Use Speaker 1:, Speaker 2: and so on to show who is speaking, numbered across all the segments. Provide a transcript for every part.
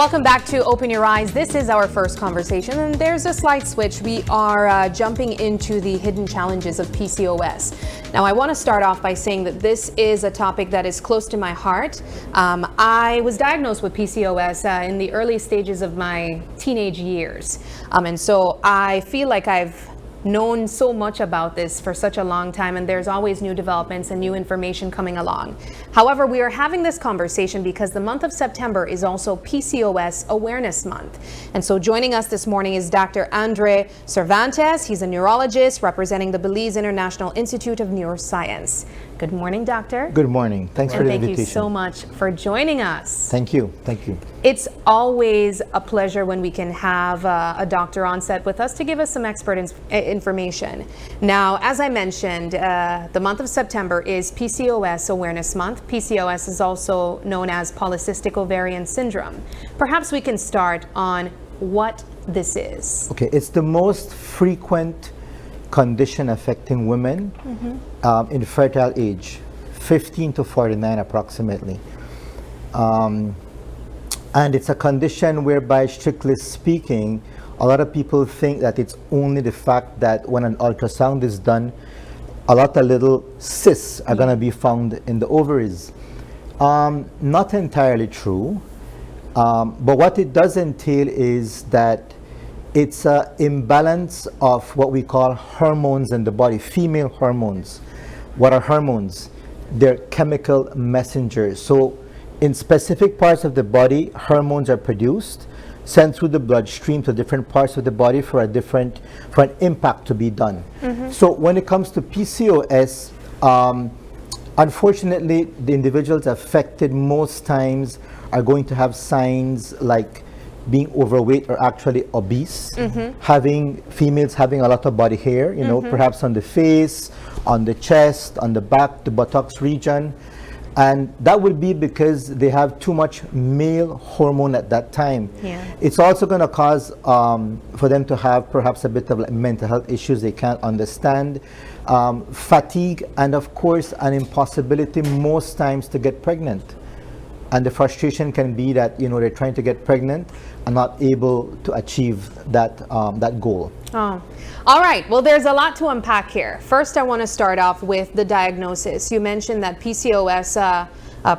Speaker 1: Welcome back to Open Your Eyes. This is our first conversation, and there's a slight switch. We are jumping into the hidden challenges of PCOS. Now, I want to start off by saying that this is a topic that is close to my heart. I was diagnosed with PCOS in the early stages of my teenage years, and so I feel like I've known so much about this for such a long time, and there's always new developments and new information coming along. However, we are having this conversation because the month of September is also PCOS Awareness Month. And so joining us this morning is Dr. Andre Cervantes. He's a neurologist representing the Belize International Institute of Neuroscience. Good morning, doctor.
Speaker 2: Good morning. Thanks for the invitation.
Speaker 1: Thank you so much for joining us.
Speaker 2: Thank you. Thank you.
Speaker 1: It's always a pleasure when we can have a doctor on set with us to give us some expert information. Now, as I mentioned, the month of September is PCOS Awareness Month. PCOS is also known as polycystic ovarian syndrome. Perhaps we can start on what this is.
Speaker 2: Okay, it's the most frequent condition affecting women in fertile age, 15 to 49 approximately. And it's a condition whereby, strictly speaking, a lot of people think that it's only the fact that when an ultrasound is done, a lot of little cysts are going to be found in the ovaries. Not entirely true, but what it does entail is that it's an imbalance of what we call hormones in the body, female hormones. What are hormones? They're chemical messengers. So in specific parts of the body, hormones are produced, sent through the bloodstream to different parts of the body for an impact to be done. So when it comes to PCOS, unfortunately, the individuals affected most times are going to have signs like being overweight or actually obese, females having a lot of body hair, you know, perhaps on the face, on the chest, on the back, the buttocks region. And that will be because they have too much male hormone at that time. It's also going to cause for them to have perhaps a bit of like mental health issues they can't understand, fatigue, and of course an impossibility most times to get pregnant. And the frustration can be that, you know, they're trying to get pregnant and not able to achieve that goal.
Speaker 1: Oh, all right. Well, there's a lot to unpack here. First, I want to start off with the diagnosis. You mentioned that PCOS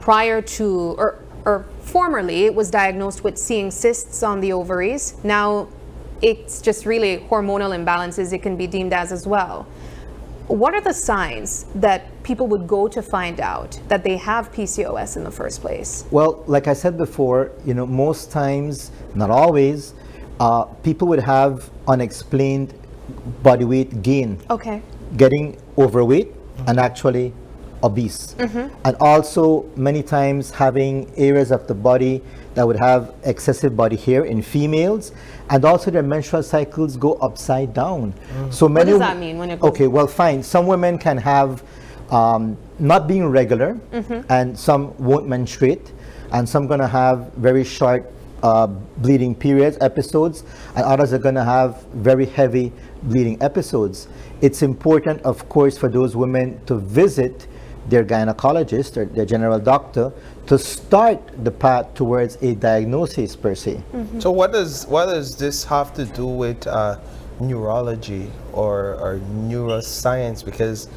Speaker 1: prior to, or formerly, it was diagnosed with seeing cysts on the ovaries. Now, it's just really hormonal imbalances it can be deemed as well. What are the signs that people would go to find out that they have PCOS in the first place?
Speaker 2: Well, like I said before, you know, most times, not always, people would have unexplained body weight gain.
Speaker 1: Okay.
Speaker 2: Getting overweight and actually obese. And also many times having areas of the body that would have excessive body hair in females, and also their menstrual cycles go upside down. So many,
Speaker 1: what does that mean when it goes?
Speaker 2: Okay, well, fine. Some women can have not being regular, and some won't menstruate, and some going to have very short bleeding periods, episodes, and others are going to have very heavy bleeding episodes. It's important, of course, for those women to visit their gynecologist or their general doctor to start the path towards a diagnosis per se.
Speaker 3: So what does this have to do with neurology or neuroscience? Because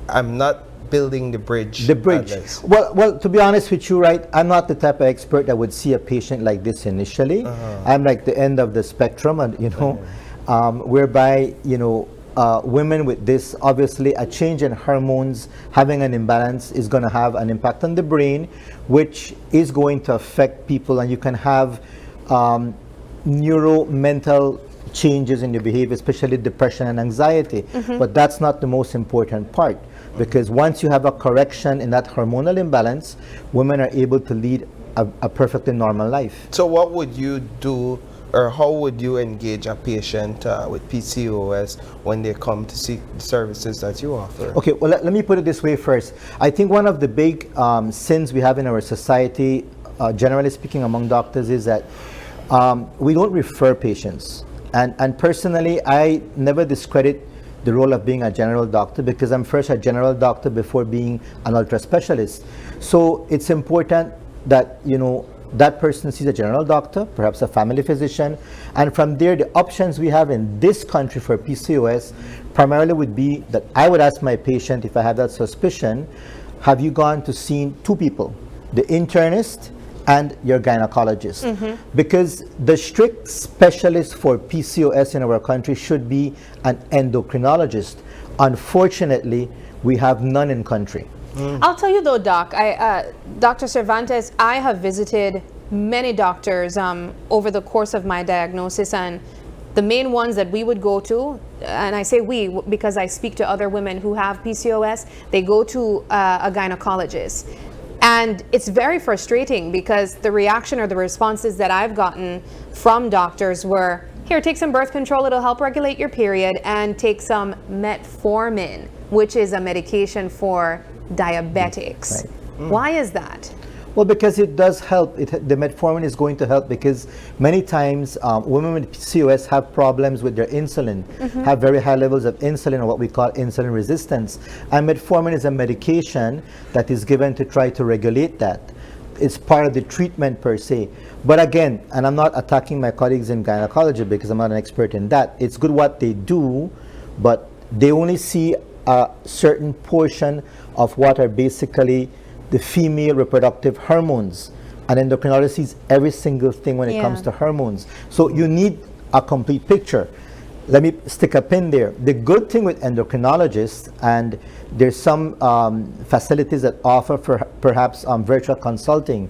Speaker 3: I'm not building the bridge.
Speaker 2: The bridge. Well, to be honest with you, right, I'm not the type of expert that would see a patient like this initially. I'm like the end of the spectrum, and you know, whereby, you know, women with this, obviously a change in hormones, having an imbalance is going to have an impact on the brain, which is going to affect people, and you can have mental changes in your behavior, especially depression and anxiety. But that's not the most important part, because once you have a correction in that hormonal imbalance, women are able to lead a perfectly normal life.
Speaker 3: So what would you do, or how would you engage a patient with PCOS when they come to seek the services that you offer?
Speaker 2: Okay, well, let me put it this way first. I think one of the big sins we have in our society, generally speaking among doctors, is that we don't refer patients. And personally, I never discredit the role of being a general doctor, because I'm first a general doctor before being an ultra specialist. So it's important that, you know, that person sees a general doctor, perhaps a family physician, and from there the options we have in this country for PCOS primarily would be that I would ask my patient, if I have that suspicion, have you gone to see two people, the internist and your gynecologist? Because the strict specialist for PCOS in our country should be an endocrinologist. Unfortunately, we have none in country.
Speaker 1: I'll tell you though, Doc, Dr. Cervantes, I have visited many doctors over the course of my diagnosis, and the main ones that we would go to, and I say we because I speak to other women who have PCOS, they go to a gynecologist. And it's very frustrating because the reaction or the responses that I've gotten from doctors were, here, take some birth control, it'll help regulate your period, and take some metformin, which is a medication for diabetics.
Speaker 2: Right.
Speaker 1: Why is that?
Speaker 2: Well, because it does help. The metformin is going to help because many times women with PCOS have problems with their insulin, have very high levels of insulin, or what we call insulin resistance. And metformin is a medication that is given to try to regulate that. It's part of the treatment per se. But again, and I'm not attacking my colleagues in gynecology because I'm not an expert in that. It's good what they do, but they only see a certain portion of what are basically the female reproductive hormones. An endocrinologist sees every single thing when it comes to hormones. So you need a complete picture. Let me stick a pin there. The good thing with endocrinologists, and there's some facilities that offer for perhaps virtual consulting,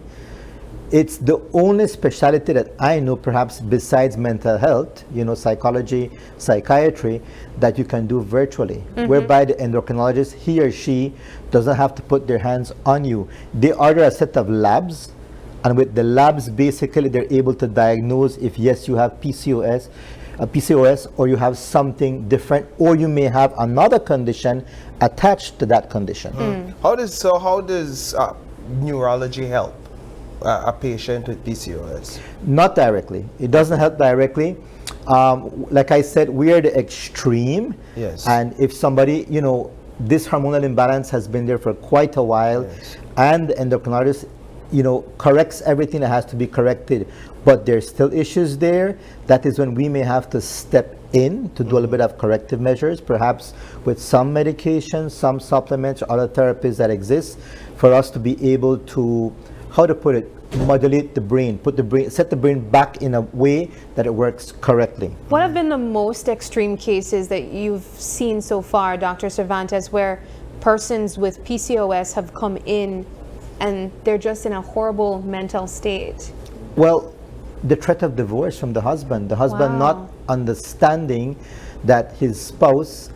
Speaker 2: it's the only specialty that I know, perhaps besides mental health, psychology, psychiatry, that you can do virtually, whereby the endocrinologist, he or she, doesn't have to put their hands on you. They order a set of labs, and with the labs, basically, they're able to diagnose if yes, you have PCOS, or you have something different, or you may have another condition attached to that condition.
Speaker 3: How does neurology help a patient with PCOS?
Speaker 2: Not directly. It doesn't help directly. Like I said, we are the extreme.
Speaker 3: Yes.
Speaker 2: And if somebody, this hormonal imbalance has been there for quite a while,
Speaker 3: Yes.
Speaker 2: and the endocrinologist, corrects everything that has to be corrected, but there's still issues there, that is when we may have to step in to do a little bit of corrective measures, perhaps with some medications, some supplements, or other therapies that exist, for us to be able to, how to put it, modulate the brain, set the brain back in a way that it works correctly.
Speaker 1: What have been the most extreme cases that you've seen so far, Dr. Cervantes, where persons with PCOS have come in and they're just in a horrible mental state?
Speaker 2: Well, the threat of divorce from the husband
Speaker 1: Wow.
Speaker 2: not understanding that his spouse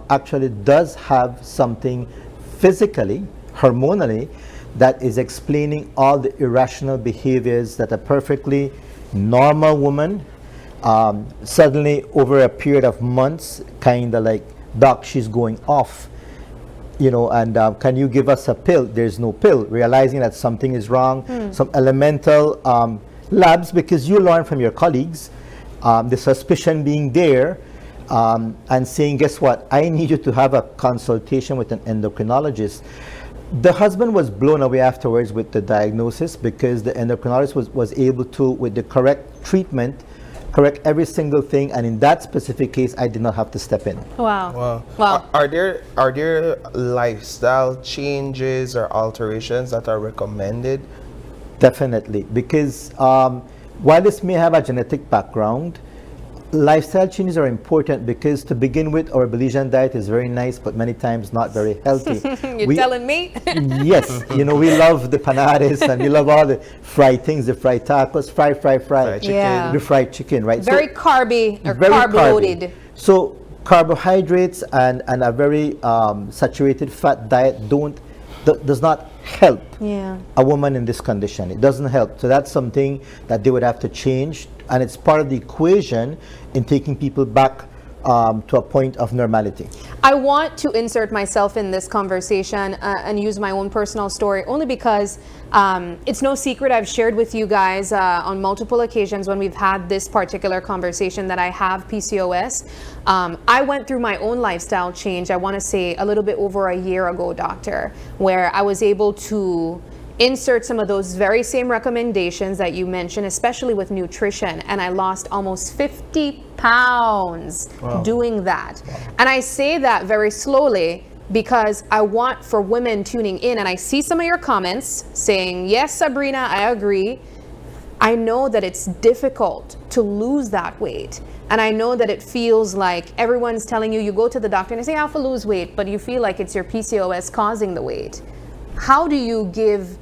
Speaker 2: actually does have something physically, hormonally, that is explaining all the irrational behaviors that a perfectly normal woman suddenly over a period of months kind of like, doc, she's going off, and can you give us a pill? There's no pill. Realizing that something is wrong, some elemental labs, because you learn from your colleagues, the suspicion being there, and saying, guess what, I need you to have a consultation with an endocrinologist. The husband was blown away afterwards with the diagnosis, because the endocrinologist was able to, with the correct treatment, correct every single thing, and in that specific case, I did not have to step in.
Speaker 1: Wow.
Speaker 3: Are there lifestyle changes or alterations that are recommended?
Speaker 2: Definitely, because while this may have a genetic background, lifestyle changes are important, because to begin with, our Belizean diet is very nice, but many times not very healthy.
Speaker 1: You're telling me?
Speaker 2: Yes, we love the panadas, and we love all the fried things, the fried tacos, fried
Speaker 3: Fried chicken.
Speaker 1: Yeah.
Speaker 2: the fried chicken, right?
Speaker 1: Very
Speaker 2: So,
Speaker 1: carby or
Speaker 2: very
Speaker 1: carb
Speaker 2: carby.
Speaker 1: loaded.
Speaker 2: So carbohydrates and a very saturated fat diet does not help a woman in this condition. It doesn't help. So that's something that they would have to change, and it's part of the equation in taking people back to a point of normality.
Speaker 1: I want to insert myself in this conversation and use my own personal story, only because it's no secret, I've shared with you guys on multiple occasions when we've had this particular conversation that I have PCOS. I went through my own lifestyle change, I want to say a little bit over a year ago, doctor, where I was able to insert some of those very same recommendations that you mentioned, especially with nutrition, and I lost almost 50 pounds doing that. And I say that very slowly because I want for women tuning in, and I see some of your comments saying, yes, Sabrina, I agree. I know that it's difficult to lose that weight. And I know that it feels like everyone's telling you, you go to the doctor and they say, I have to lose weight, but you feel like it's your PCOS causing the weight. How do you give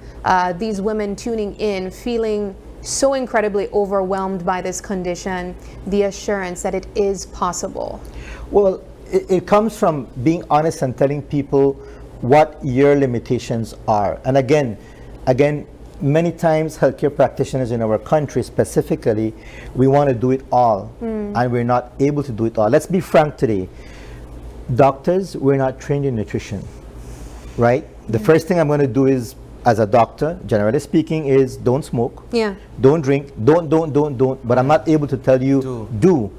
Speaker 1: these women tuning in, feeling so incredibly overwhelmed by this condition, the assurance that it is possible?
Speaker 2: Well, it comes from being honest and telling people what your limitations are. And again, many times healthcare practitioners in our country specifically, we want to do it all, and we're not able to do it all. Let's be frank today. Doctors, we're not trained in nutrition, right? The first thing I'm going to do is, as a doctor, generally speaking, is don't smoke, don't drink, don't, but I'm not able to tell you do,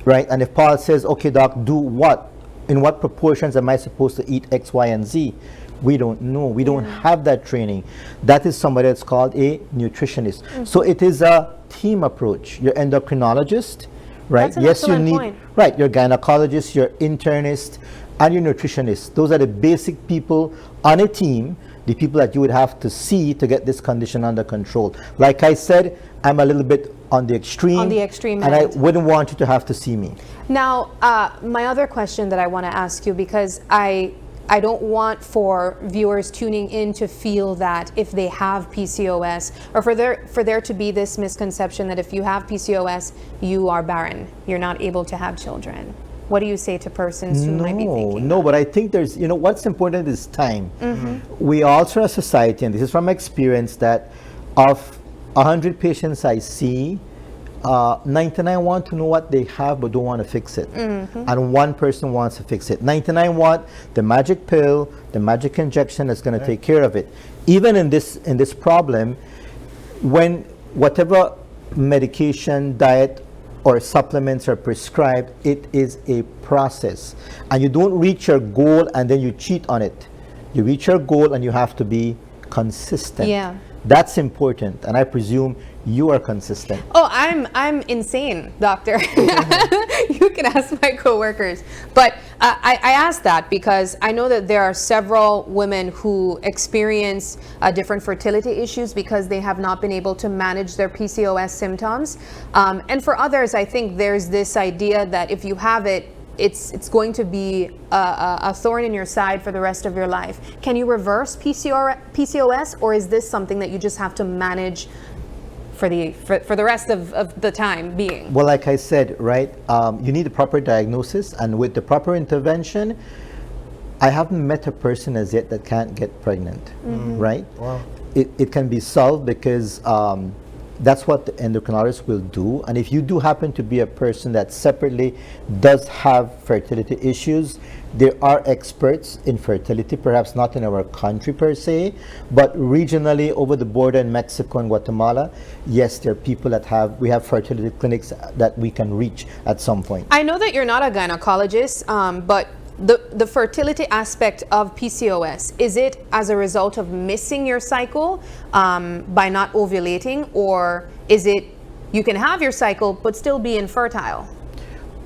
Speaker 2: right? And if Paul says, okay, doc, do what? In what proportions am I supposed to eat X, Y, and Z? We don't know. We don't have that training. That is somebody that's called a nutritionist. So it is a team approach. Your endocrinologist, right?
Speaker 1: That's an excellent point.
Speaker 2: Right, your gynecologist, your internist, and your nutritionist. Those are the basic people on a team, the people that you would have to see to get this condition under control. Like I said, I'm a little bit on the extreme.
Speaker 1: On the extreme
Speaker 2: and
Speaker 1: end.
Speaker 2: I wouldn't want you to have to see me.
Speaker 1: Now, my other question that I want to ask you, because I don't want for viewers tuning in to feel that if they have PCOS, or for there to be this misconception that if you have PCOS, you are barren, you're not able to have children. What do you say to persons who might be thinking
Speaker 2: No, but I think there's, what's important is time. We also are a society, and this is from experience, that of 100 patients I see, 99 want to know what they have but don't want to fix it. And one person wants to fix it. 99 want the magic pill, the magic injection that's going to take care of it. Even in this problem, when whatever medication, diet, or supplements are prescribed, it is a process. And you don't reach your goal and then you cheat on it. You reach your goal and you have to be consistent.
Speaker 1: Yeah.
Speaker 2: That's important, and I presume you are consistent.
Speaker 1: Oh, I'm insane, doctor. You can ask my coworkers. But I asked that because I know that there are several women who experience different fertility issues because they have not been able to manage their PCOS symptoms. And for others, I think there's this idea that if you have it, it's going to be a thorn in your side for the rest of your life. Can you reverse PCOS, or is this something that you just have to manage for the rest of the time being?
Speaker 2: Well, like I said, right, you need a proper diagnosis, and with the proper intervention, I haven't met a person as yet that can't get pregnant, right?
Speaker 3: Wow.
Speaker 2: It can be solved because that's what the endocrinologist will do. And if you do happen to be a person that separately does have fertility issues, there are experts in fertility, perhaps not in our country per se, but regionally over the border in Mexico and Guatemala, yes, there are people that we have fertility clinics that we can reach at some point.
Speaker 1: I know that you're not a gynecologist, but the fertility aspect of PCOS, is it as a result of missing your cycle by not ovulating, or is it you can have your cycle but still be infertile?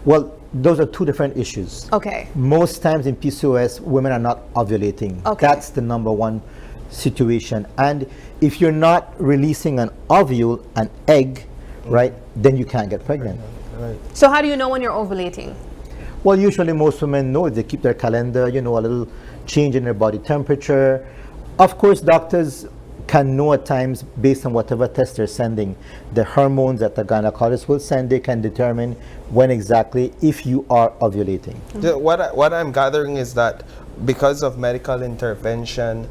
Speaker 2: Well, those are two different issues.
Speaker 1: Okay.
Speaker 2: Most times in PCOS, women are not ovulating.
Speaker 1: Okay.
Speaker 2: That's the number one situation. And if you're not releasing an ovule, an egg, right, then you can't get pregnant.
Speaker 3: Right.
Speaker 1: So how do you know when you're ovulating?
Speaker 2: Well, usually most women know if they keep their calendar, a little change in their body temperature. Of course, doctors can know at times based on whatever test they're sending. The hormones that the gynecologist will send, they can determine when exactly if you are ovulating.
Speaker 3: What I'm gathering is that because of medical intervention,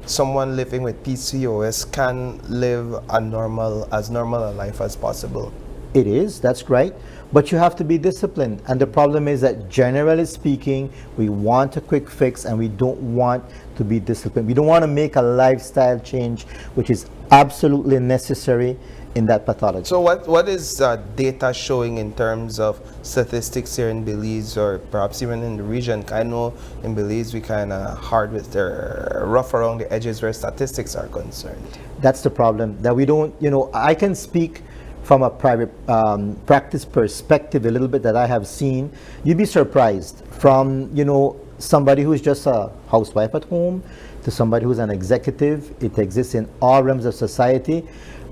Speaker 3: someone living with PCOS can live as normal a life as possible.
Speaker 2: It is, that's right. But you have to be disciplined. And the problem is that generally speaking, we want a quick fix and we don't want to be disciplined. We don't want to make a lifestyle change, which is absolutely necessary in that pathology.
Speaker 3: So what is data showing in terms of statistics here in Belize, or perhaps even in the region? I know in Belize we kind of hard with the rough around the edges where statistics are concerned.
Speaker 2: That's the problem, that we don't, I can speak from a private practice perspective a little bit that I have seen. You'd be surprised from, somebody who's just a housewife at home to somebody who's an executive. It exists in all realms of society.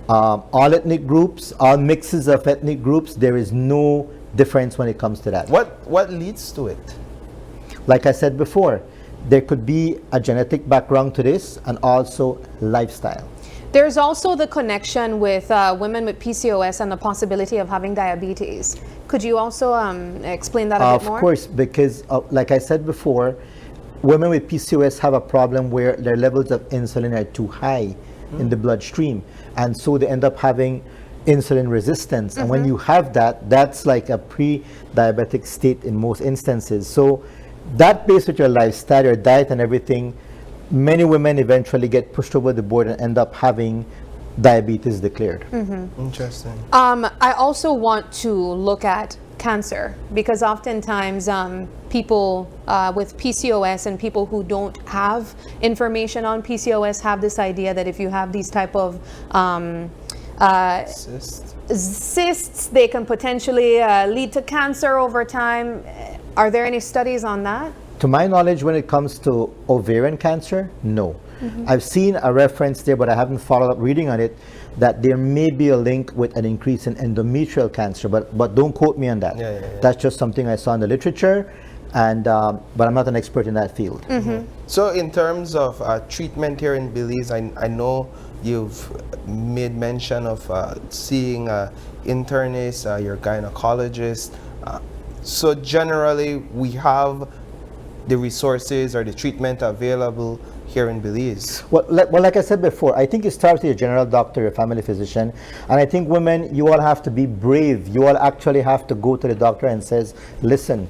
Speaker 2: All ethnic groups, all mixes of ethnic groups, there is no difference when it comes to that.
Speaker 3: What leads to it?
Speaker 2: Like I said before, there could be a genetic background to this and also lifestyle.
Speaker 1: There's also the connection with women with PCOS and the possibility of having diabetes. Could you also explain that a bit more?
Speaker 2: Of course, because like I said before, women with PCOS have a problem where their levels of insulin are too high in the bloodstream, and so they end up having insulin resistance. And when you have that, that's like a pre-diabetic state in most instances. So that based with your lifestyle, your diet and everything, many women eventually get pushed over the board and end up having diabetes declared.
Speaker 3: Interesting.
Speaker 1: I also want to look at cancer, because oftentimes people with PCOS and people who don't have information on PCOS have this idea that if you have these type of cysts, they can potentially lead to cancer over time. Are there any studies on that?
Speaker 2: To my knowledge, when it comes to ovarian cancer, no. I've seen a reference there, but I haven't followed up reading on it, that there may be a link with an increase in endometrial cancer, but don't quote me on that. That's just something I saw in the literature, and but I'm not an expert in that field.
Speaker 3: So in terms of treatment here in Belize, I know you've made mention of seeing internists, your gynecologist. So generally, we have the resources or the treatment available here in Belize?
Speaker 2: Well, like I said before, I think it starts with your general doctor, your family physician, and I think women, you all have to be brave. You all actually have to go to the doctor and says, listen,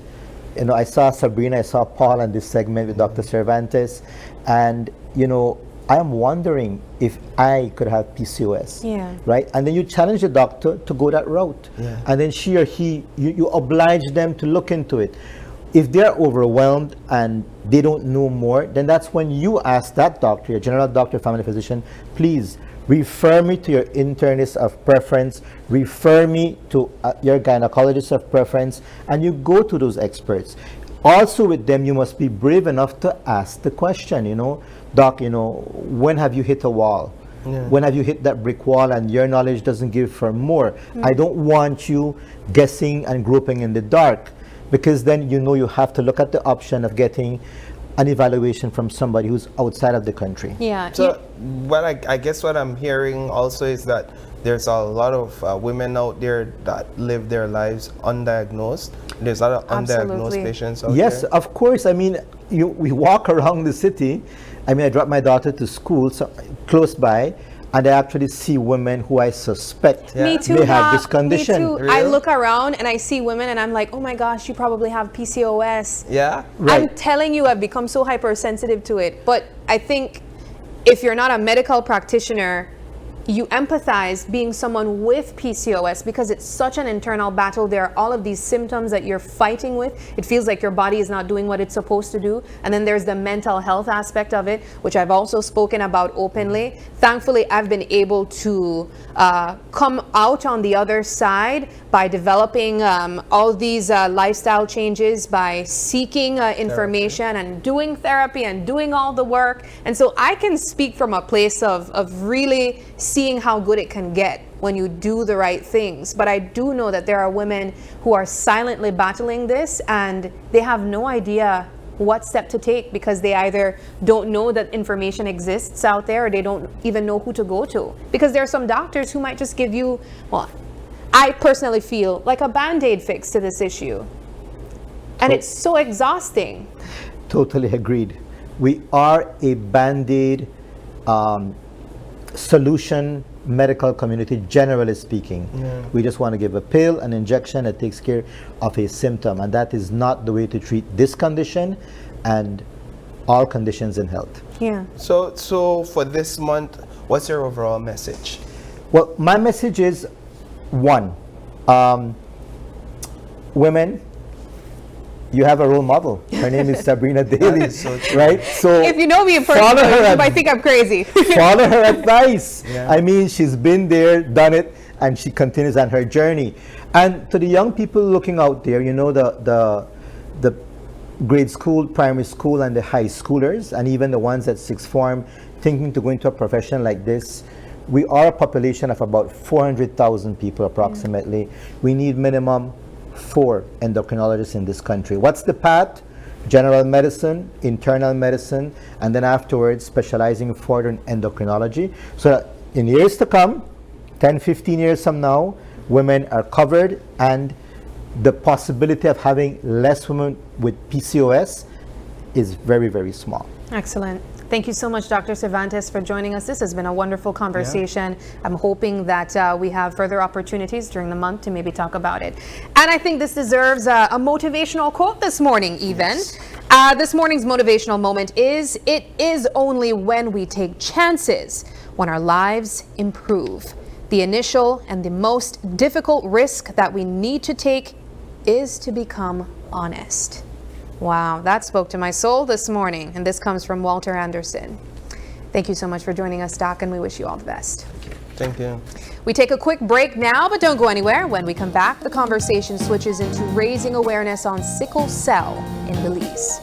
Speaker 2: I saw Sabrina, I saw Paul on this segment with Dr. Cervantes, and I am wondering if I could have PCOS, right? And then you challenge the doctor to go that route, and then she or he, you oblige them to look into it. If they're overwhelmed and they don't know more, then that's when you ask that doctor, your general doctor, family physician, please refer me to your internist of preference, refer me to your gynecologist of preference, and you go to those experts. Also with them, you must be brave enough to ask the question, doc, when have you hit a wall? When have you hit that brick wall and your knowledge doesn't give for more? I don't want you guessing and groping in the dark, because then you have to look at the option of getting an evaluation from somebody who's outside of the country.
Speaker 3: So I guess what I'm hearing also is that there's a lot of women out there that live their lives undiagnosed. There's a lot of undiagnosed patients out there.
Speaker 2: Yes, of course. I mean, we walk around the city. I mean, I drop my daughter to school close by, and I actually see women who I suspect may have this condition.
Speaker 1: Me too. Really? I look around and I see women and I'm like, oh my gosh, you probably have PCOS.
Speaker 3: Yeah.
Speaker 2: Right.
Speaker 1: I'm telling you, I've become so hypersensitive to it. But I think if you're not a medical practitioner, you empathize being someone with PCOS, because it's such an internal battle. There are all of these symptoms that you're fighting with. It feels like your body is not doing what it's supposed to do. And then there's the mental health aspect of it, which I've also spoken about openly. Thankfully, I've been able to come out on the other side by developing all these lifestyle changes, by seeking information and doing therapy and doing all the work. And so I can speak from a place of really seeing how good it can get when you do the right things. But I do know that there are women who are silently battling this and they have no idea what step to take, because they either don't know that information exists out there, or they don't even know who to go to. Because there are some doctors who might just give you, well, I personally feel like a Band-Aid fix to this issue. And it's so exhausting.
Speaker 2: Totally agreed. We are a Band-Aid solution medical community, generally speaking. We just want to give a pill, an injection that takes care of a symptom, and that is not the way to treat this condition and all conditions in health.
Speaker 3: So for this month, what's your overall message?
Speaker 2: Well, my message is one, women, you have a role model. Her name is Sabrina Daly,
Speaker 3: is so true.
Speaker 2: right? So
Speaker 1: If you know me in
Speaker 2: follow
Speaker 1: person,
Speaker 2: her
Speaker 1: you might think I'm crazy.
Speaker 2: follow her advice.
Speaker 3: Yeah.
Speaker 2: I mean, she's been there, done it, and she continues on her journey. And to the young people looking out there, you know, the grade school, primary school, and the high schoolers, and even the ones at sixth form, thinking to go into a profession like this, we are a population of about 400,000 people approximately. We need minimum 4 endocrinologists in this country. What's the path? General medicine, internal medicine, and then afterwards specializing further in endocrinology. So that in years to come, 10, 15 years from now, women are covered, and the possibility of having less women with PCOS is very, very small.
Speaker 1: Excellent. Thank you so much, Dr. Cervantes, for joining us. This has been a wonderful conversation. I'm hoping that we have further opportunities during the month to maybe talk about it. And I think this deserves a motivational quote this morning, even. Yes. This morning's motivational moment is, it is only when we take chances when our lives improve. The initial and the most difficult risk that we need to take is to become honest. Wow, that spoke to my soul this morning, and this comes from Walter Anderson. Thank you so much for joining us, Doc, and we wish you all the best.
Speaker 3: Thank you.
Speaker 1: We take a quick break now, but don't go anywhere. When we come back, the conversation switches into raising awareness on sickle cell in Belize.